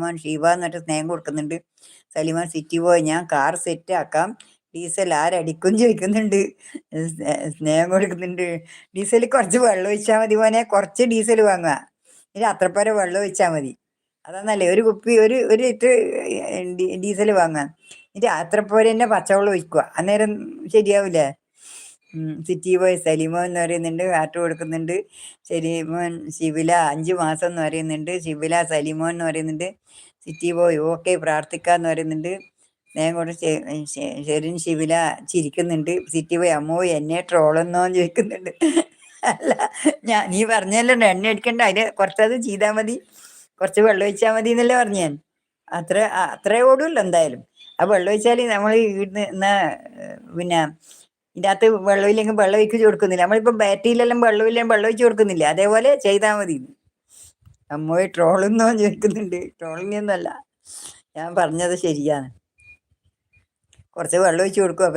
മോൻ ഷീബ എന്നിട്ട് സ്നേഹം കൊടുക്കുന്നുണ്ട്. സലിമോൻ സിറ്റി പോയി ഞാൻ കാർ സെറ്റ് ആക്കാം, ഡീസൽ ആരടിക്കും ചോദിക്കുന്നുണ്ട്. സ്നേഹം കൊടുക്കുന്നുണ്ട്. ഡീസൽ കുറച്ച് വെള്ളം ഒഴിച്ചാൽ മതി മോനെ, കുറച്ച് ഡീസൽ വാങ്ങുക, ഇനി അത്രപ്പേരെ വെള്ളം ഒഴിച്ചാൽ മതി. അതാന്നല്ലേ, ഒരു കുപ്പി ഒരു ലിറ്റർ ഡീസൽ വാങ്ങുക, എന്നിട്ട് അത്രപ്പോരെ തന്നെ പച്ചവെള്ളം ഒഴിക്കുക, അന്നേരം ശരിയാവില്ലേ? സിറ്റി ബോയ് സലിമോൻ എന്ന് പറയുന്നുണ്ട്, ഹാർട്ട് കൊടുക്കുന്നുണ്ട്. സലിമോൻ ശിവില 5 മാസം എന്ന് പറയുന്നുണ്ട്. ശിവില സലിമോൻ എന്ന് പറയുന്നുണ്ട്. സിറ്റി ബോയ് ഓക്കെ പ്രാർത്ഥിക്കാന്ന് പറയുന്നുണ്ട്. സ്നേഹം കൊണ്ട് ഷെറിൻ ശിവില ചിരിക്കുന്നുണ്ട്. സിറ്റി ബോയ് അമ്മോ എന്നെ ട്രോളെന്നോന്ന് ചോദിക്കുന്നുണ്ട്. അല്ല, നീ പറഞ്ഞല്ലോ എണ്ണ അടിക്കണ്ട, അതിന് കുറച്ചത് ചെയ്താൽ മതി, കുറച്ച് വെള്ളം ഒഴിച്ചാൽ മതി എന്നല്ലേ പറഞ്ഞു ഞാൻ. അത്രേ ഓടുമല്ലോ എന്തായാലും. ആ വെള്ളം ഒഴിച്ചാൽ നമ്മൾ ഇവിടുന്ന് പിന്നെ ഇതിൻ്റെ അകത്ത് വെള്ളമില്ലെങ്കിൽ വെള്ളം ഒഴിച്ച് കൊടുക്കുന്നില്ല, നമ്മളിപ്പോൾ ബാറ്ററിയിലെല്ലാം വെള്ളമില്ലെങ്കിൽ വെള്ളം ഒഴിച്ച് കൊടുക്കുന്നില്ല, അതേപോലെ ചെയ്താൽ മതി. അമ്മോയി ട്രോളെന്നോ ചോദിക്കുന്നുണ്ട്. ട്രോളിങ് ഒന്നുമല്ല, ഞാൻ പറഞ്ഞത് ശരിയാണ്. കുറച്ച് വെള്ളം ഒഴിച്ച് കൊടുക്കുക.